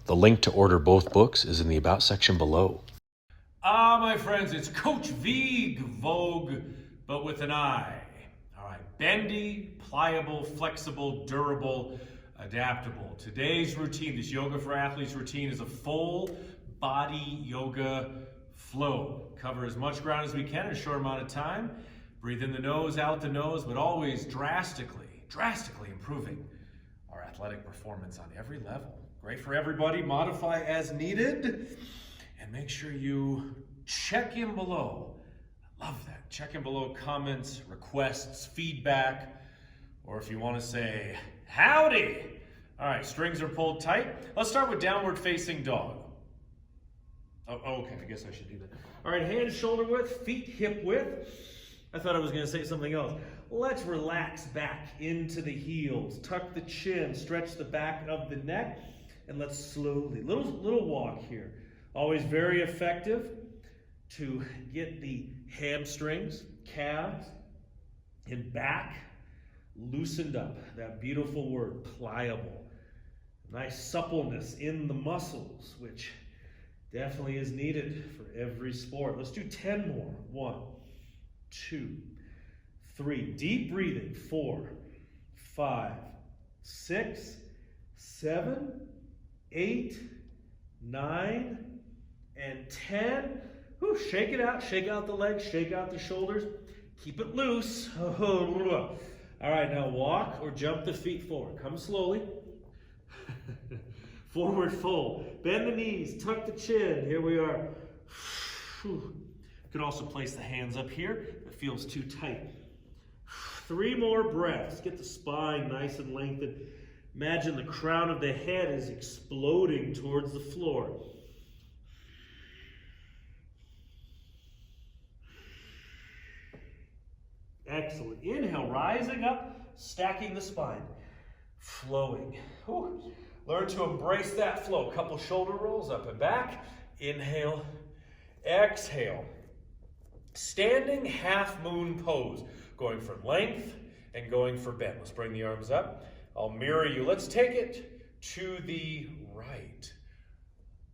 The link to order both books is in the About section below. My friends, it's Coach Vigue, Vogue, but with an I. All right, bendy, pliable, flexible, durable, adaptable. Today's routine, this Yoga for Athletes routine, is a full body yoga flow. Cover as much ground as we can in a short amount of time. Breathe in the nose, out the nose, but always drastically improving our athletic performance on every level. Great for everybody. Modify as needed. And make sure you check in below. I love that. Check in below comments, requests, feedback, or if you want to say, howdy. All right, strings are pulled tight. Let's start with downward facing dog. Oh, okay, I guess I should do that. All right, hands shoulder width, feet hip width. I thought I was going to say something else. Let's relax back into the heels. Tuck the chin, stretch the back of the neck, and let's slowly, little walk here. Always very effective to get the hamstrings, calves, and back loosened up. That beautiful word, pliable. Nice suppleness in the muscles, which definitely is needed for every sport. Let's do 10 more. 1, 2, 3. Deep breathing. 4, 5, 6, 7, 8, 9, and 10. Whew, shake it out. Shake out the legs. Shake out the shoulders. Keep it loose. All right, now walk or jump the feet forward. Come slowly. Forward fold. Bend the knees. Tuck the chin. Here we are. You can also place the hands up here if it feels too tight. 3 more breaths. Get the spine nice and lengthened. Imagine the crown of the head is exploding towards the floor. Excellent. Inhale, rising up, stacking the spine, flowing. Whew. Learn to embrace that flow. Couple shoulder rolls up and back. Inhale, exhale. Standing half moon pose, going for length and going for bend. Let's bring the arms up. I'll mirror you. Let's take it to the right.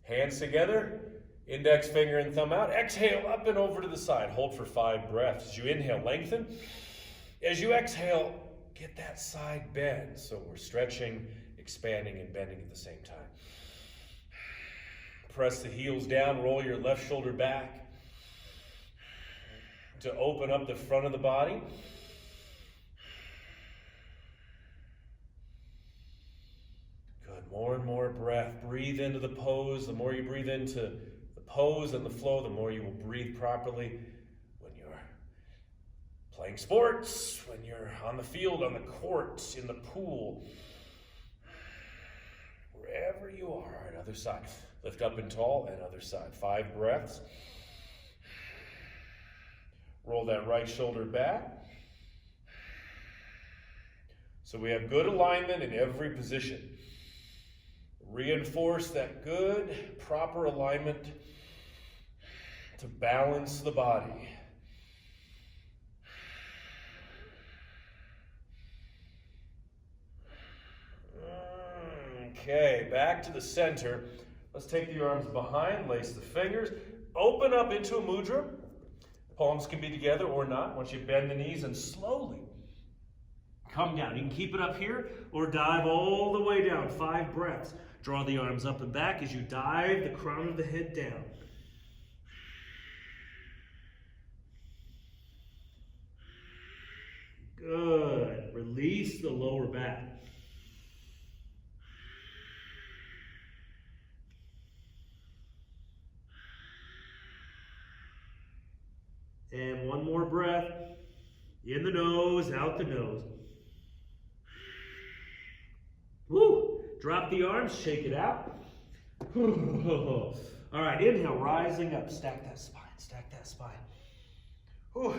Hands together. Index finger and thumb out. Exhale, up and over to the side. Hold for 5 breaths. As you inhale, lengthen. As you exhale, get that side bend. So we're stretching, expanding, and bending at the same time. Press the heels down. Roll your left shoulder back to open up the front of the body. Good. More and more breath. Breathe into the pose. The more you breathe into pose and the flow, the more you will breathe properly when you're playing sports, when you're on the field, on the court, in the pool, wherever you are. All right, other side. Lift up and tall, and other side. 5 breaths. Roll that right shoulder back. So we have good alignment in every position. Reinforce that good, proper alignment to balance the body. Okay, back to the center. Let's take the arms behind, lace the fingers, open up into a mudra. Palms can be together or not. Once you bend the knees and slowly come down. You can keep it up here or dive all the way down. 5 breaths. Draw the arms up and back as you dive the crown of the head down. Good. Release the lower back. And 1 more breath. In the nose, out the nose. Woo! Drop the arms, shake it out. All right, inhale, rising up. Stack that spine, stack that spine. Whew.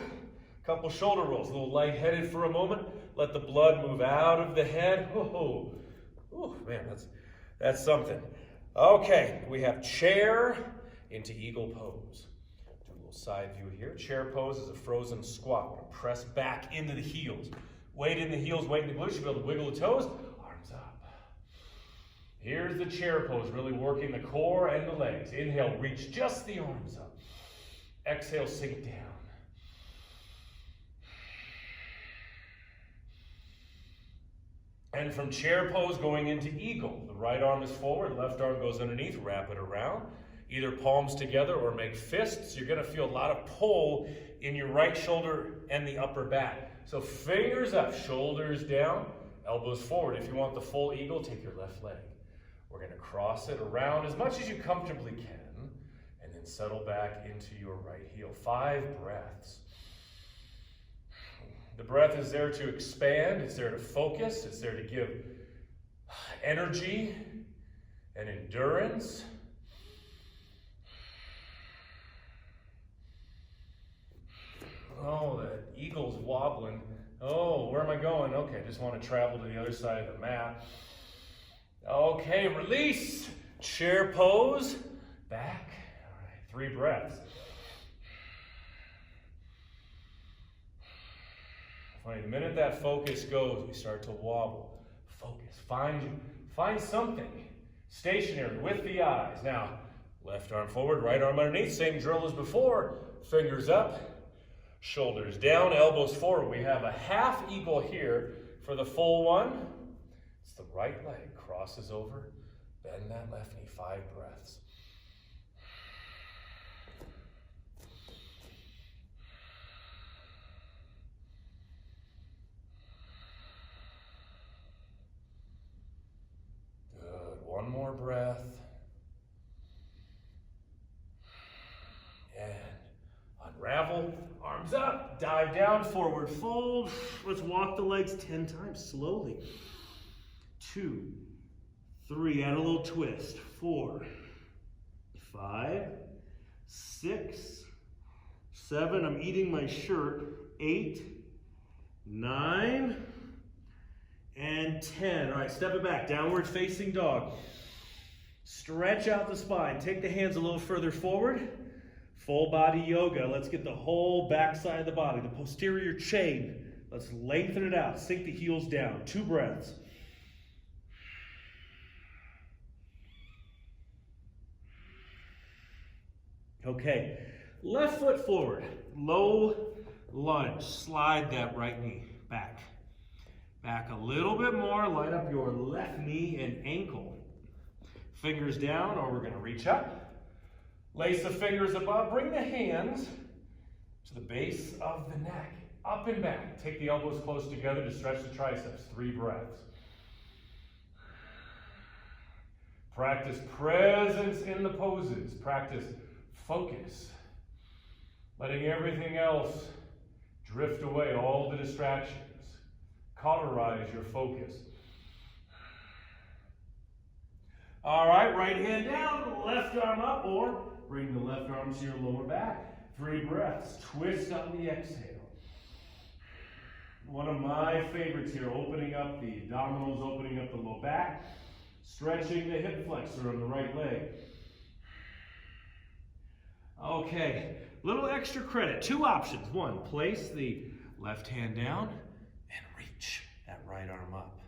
Couple shoulder rolls, a little lightheaded for a moment. Let the blood move out of the head. Oh, man, that's something. Okay, we have chair into eagle pose. Do a little side view here. Chair pose is a frozen squat. We're gonna press back into the heels. Weight in the heels, weight in the glutes. You'll be able to wiggle the toes. Arms up. Here's the chair pose, really working the core and the legs. Inhale, reach just the arms up. Exhale, sink down. And from chair pose going into eagle. The right arm is forward, left arm goes underneath, wrap it around. Either palms together or make fists. You're gonna feel a lot of pull in your right shoulder and the upper back. So fingers up, shoulders down, elbows forward. If you want the full eagle, take your left leg. We're gonna cross it around as much as you comfortably can, and then settle back into your right heel. 5 breaths. The breath is there to expand, it's there to focus, it's there to give energy and endurance. Oh, that eagle's wobbling. Oh, where am I going? Okay, just want to travel to the other side of the mat. Okay, release. Chair pose. Back. All right, 3 breaths. Funny, the minute that focus goes, we start to wobble. Focus. Find something stationary with the eyes. Now, left arm forward, right arm underneath. Same drill as before. Fingers up. Shoulders down, elbows forward. We have a half eagle here for the full one. It's the right leg, crosses over, bend that left knee, 5 breaths. Good, 1 more breath. And unravel, arms up, dive down, forward fold. Let's walk the legs 10 times, slowly. 2, 3, add a little twist. 4, 5, 6, 7, I'm eating my shirt. 8, 9, and 10. All right, step it back, downward facing dog. Stretch out the spine, take the hands a little further forward. Full body yoga. Let's get the whole back side of the body, the posterior chain. Let's lengthen it out. Sink the heels down. 2 breaths. Okay. Left foot forward. Low lunge. Slide that right knee back. Back a little bit more. Line up your left knee and ankle. Fingers down, or we're going to reach up. Lace the fingers above, bring the hands to the base of the neck, up and back. Take the elbows close together to stretch the triceps, 3 breaths. Practice presence in the poses, practice focus. Letting everything else drift away, all the distractions. Cauterize your focus. All right, right hand down, left arm up, or bring the left arm to your lower back. 3 breaths. Twist on the exhale. One of my favorites here, opening up the abdominals, opening up the low back, stretching the hip flexor on the right leg. Okay, little extra credit. 2 options. 1, place the left hand down and reach that right arm up.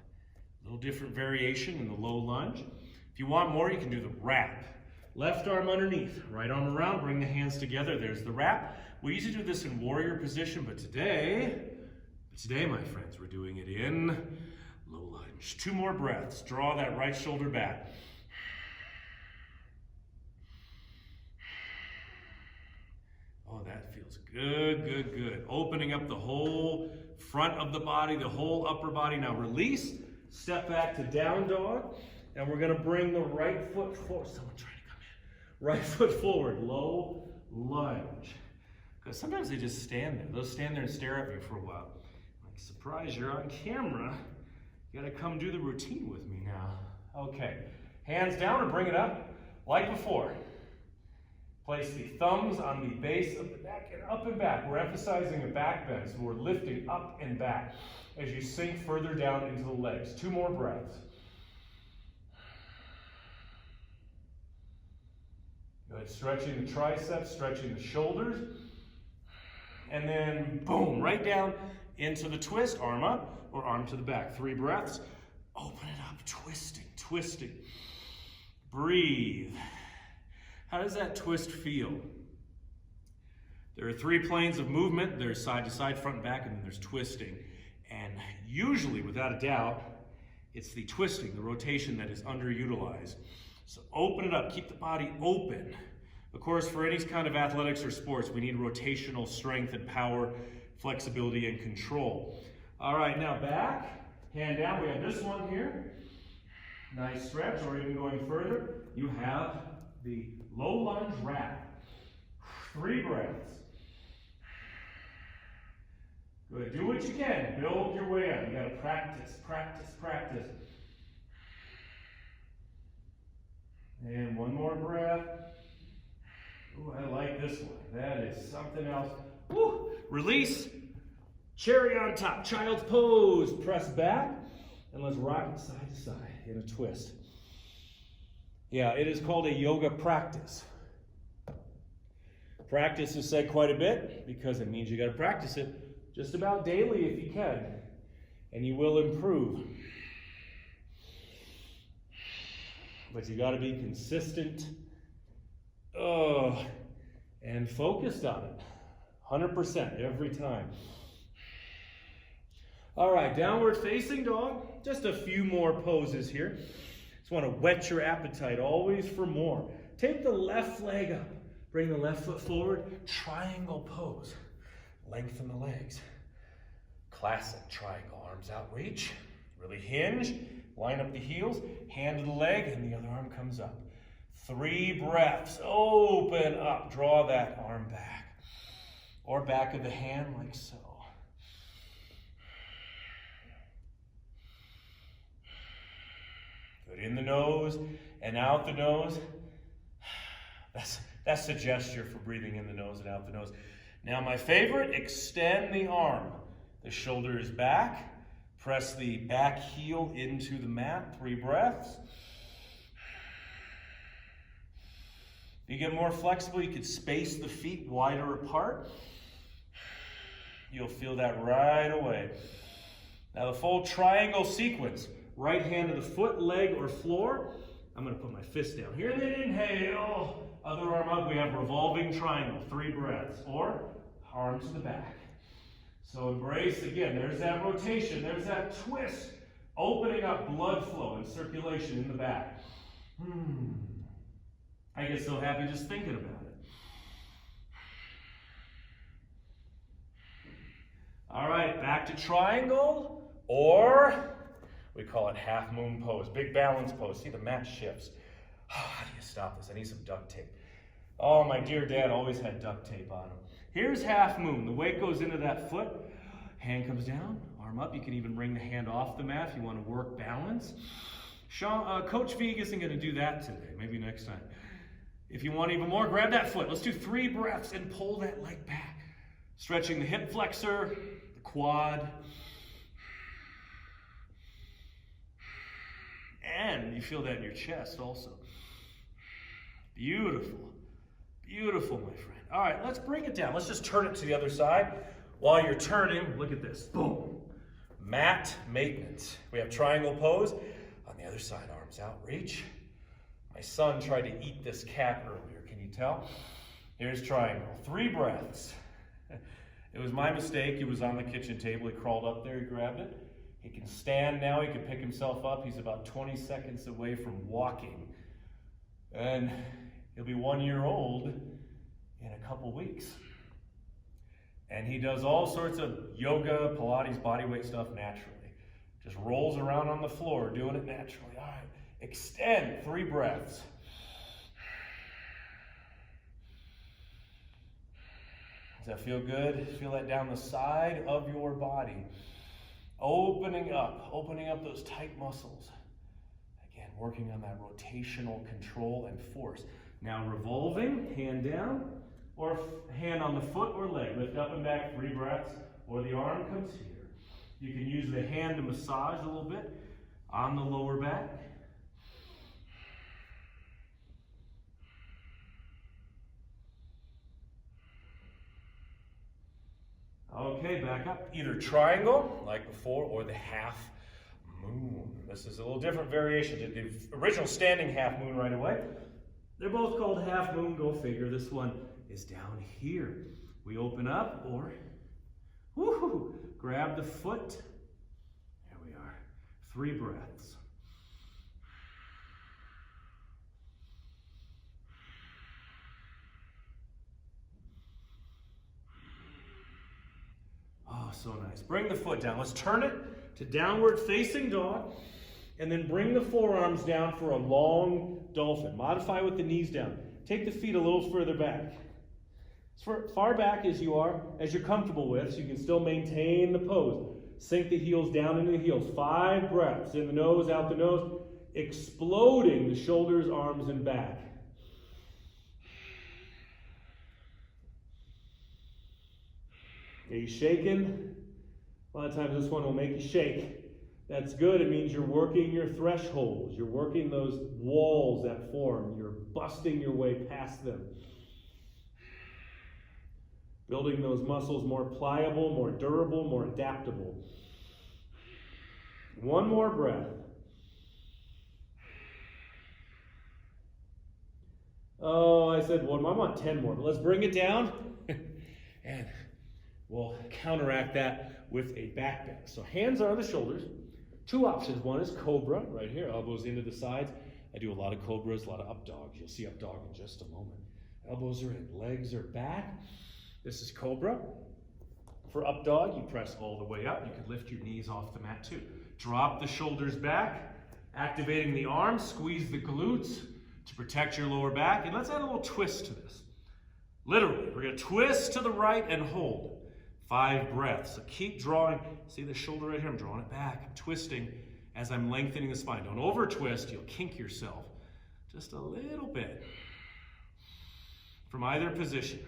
A little different variation in the low lunge. If you want more, you can do the wrap. Left arm underneath, right arm around, bring the hands together. There's the wrap. We usually do this in warrior position, but today, my friends, we're doing it in low lunge. 2 more breaths. Draw that right shoulder back. Oh, that feels good, good, good. Opening up the whole front of the body, the whole upper body. Now release, step back to down dog, and we're gonna bring the right foot forward. Someone trying to come in. Right foot forward, low lunge. Because sometimes they just stand there. They'll stand there and stare at me for a while. Like, surprise, you're on camera. You gotta come do the routine with me now. Okay, hands down or bring it up like before. Place the thumbs on the base of the neck and up and back. We're emphasizing a back bend, so we're lifting up and back as you sink further down into the legs. 2 more breaths. Good, stretching the triceps, stretching the shoulders. And then, boom, right down into the twist, arm up or arm to the back. 3 breaths. Open it up, twisting, twisting. Breathe. How does that twist feel? There are 3 planes of movement. There's side to side, front and back, and then there's twisting. And usually, without a doubt, it's the twisting, the rotation that is underutilized. So open it up, keep the body open. Of course, for any kind of athletics or sports, we need rotational strength and power, flexibility and control. All right, now back, hand down. We have this one here. Nice stretch, or even going further, you have the low lunge wrap. 3 breaths. Good, do what you can. Build your way up. You gotta practice, practice, practice. And one more breath. Ooh, I like this one. That is something else. Woo! Release. Cherry on top. Child's pose. Press back. And let's rock it side to side in a twist. Yeah, it is called a yoga practice. Practice is said quite a bit because it means you got to practice it just about daily if you can. And you will improve. But you got to be consistent. And focused on it. 100% every time. All right, downward facing dog. Just a few more poses here. Just want to whet your appetite, always for more. Take the left leg up. Bring the left foot forward. Triangle pose. Lengthen the legs. Classic triangle. Arms out, reach. Really hinge. Line up the heels. Hand to the leg, and the other arm comes up. 3 breaths. Open up. Draw that arm back. Or back of the hand like so. Good. In the nose and out the nose. That's the gesture for breathing in the nose and out the nose. Now my favorite, extend the arm. The shoulder is back. Press the back heel into the mat. 3 breaths. If you get more flexible, you could space the feet wider apart. You'll feel that right away. Now the full triangle sequence. Right hand to the foot, leg, or floor. I'm going to put my fist down here. And then inhale. Other arm up. We have revolving triangle. 3 breaths. Or arms to the back. So embrace again. There's that rotation. There's that twist. Opening up blood flow and circulation in the back. I get so happy just thinking about it. All right, back to triangle, or we call it half moon pose, big balance pose. See, the mat shifts. How do you stop this? I need some duct tape. Oh, my dear dad always had duct tape on him. Here's half moon. The weight goes into that foot. Hand comes down, arm up. You can even bring the hand off the mat if you want to work balance. Coach Vigue isn't going to do that today. Maybe next time. If you want even more, grab that foot. Let's do 3 breaths and pull that leg back. Stretching the hip flexor, the quad. And you feel that in your chest also. Beautiful. Beautiful, my friend. All right, let's bring it down. Let's just turn it to the other side. While you're turning, look at this. Boom. Mat maintenance. We have triangle pose. On the other side, arms out, reach. My son tried to eat this cat earlier, can you tell? Here's triangle. 3 breaths. It was my mistake. He was on the kitchen table. He crawled up there, he grabbed it. He can stand now, he can pick himself up. He's about 20 seconds away from walking. And he'll be 1 year old in a couple weeks. And he does all sorts of yoga, Pilates, bodyweight stuff naturally. Just rolls around on the floor, doing it naturally. All right. Extend. 3 breaths. Does that feel good? Feel that down the side of your body. Opening up those tight muscles. Again, working on that rotational control and force. Now revolving, hand down, or hand on the foot or leg. Lift up and back, 3 breaths, or the arm comes here. You can use the hand to massage a little bit on the lower back. Okay, back up. Either triangle, like before, or the half moon. This is a little different variation to the original standing half moon right away. They're both called half moon, go figure. This one is down here. We open up or grab the foot. There we are. 3 breaths. Oh, so nice. Bring the foot down. Let's turn it to downward facing dog. And then bring the forearms down for a long dolphin. Modify with the knees down. Take the feet a little further back. As far back as you are, as you're comfortable with, so you can still maintain the pose. Sink the heels down into the heels. 5 breaths. In the nose, out the nose. Exploding the shoulders, arms, and back. Are you shaking? A lot of times this one will make you shake. That's good. It means you're working your thresholds. You're working those walls that form. You're busting your way past them. Building those muscles more pliable, more durable, more adaptable. 1 more breath. Oh, I said 1 more. I want 10 more. But let's bring it down. And we'll counteract that with a back bend. So hands are on the shoulders. 2 options. One is cobra, right here, elbows into the sides. I do a lot of cobras, a lot of up dogs. You'll see up dog in just a moment. Elbows are in, legs are back. This is cobra. For up dog, you press all the way up. You can lift your knees off the mat too. Drop the shoulders back, activating the arms, squeeze the glutes to protect your lower back. And let's add a little twist to this. Literally, we're going to twist to the right and hold. 5 breaths. So keep drawing. See the shoulder right here? I'm drawing it back. I'm twisting as I'm lengthening the spine. Don't over twist. You'll kink yourself just a little bit from either position.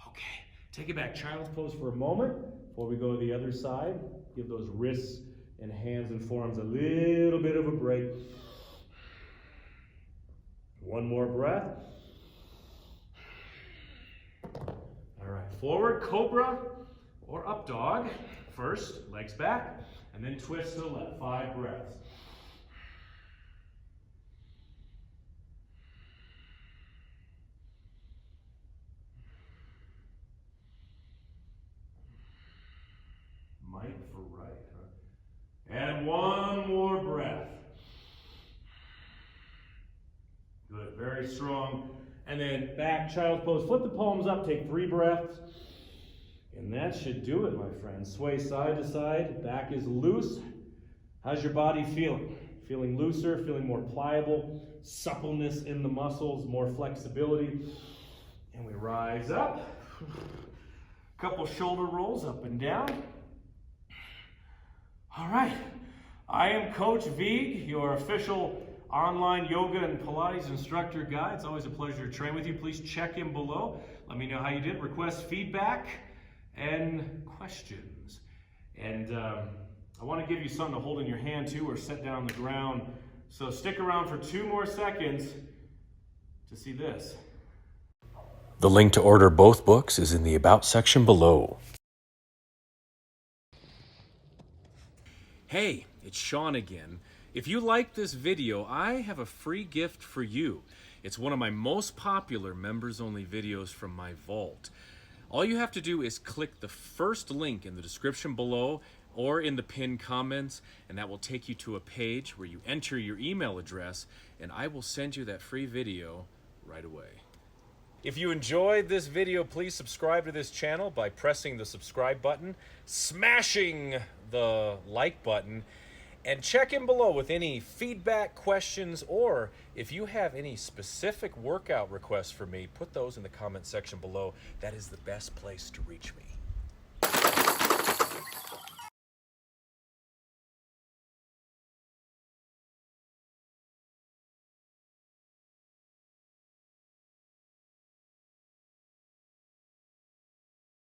Okay, take it back. Child's pose for a moment before we go to the other side. Give those wrists and hands and forearms a little bit of a break. 1 more breath. All right, forward cobra or up dog. First, legs back, and then twist to the left. 5 breaths. Might for right, huh? And 1 more breath. Good, very strong. And then back, child's pose. Flip the palms up, take 3 breaths. And that should do it, my friends. Sway side to side, back is loose. How's your body feeling? Feeling looser, feeling more pliable, suppleness in the muscles, more flexibility. And we rise up. Couple shoulder rolls up and down. All right, I am Coach Vigue, your official online yoga and Pilates instructor guide. It's always a pleasure to train with you. Please check in below. Let me know how you did. Request feedback and questions. And I want to give you something to hold in your hand too, or set down on the ground. So stick around for 2 more seconds to see this. The link to order both books is in the About section below. Hey, it's Sean again. If you like this video, I have a free gift for you. It's one of my most popular members-only videos from my vault. All you have to do is click the first link in the description below or in the pinned comments, and that will take you to a page where you enter your email address, and I will send you that free video right away. If you enjoyed this video, please subscribe to this channel by pressing the subscribe button, smashing the like button, and check in below with any feedback, questions, or if you have any specific workout requests for me, put those in the comment section below. That is the best place to reach me.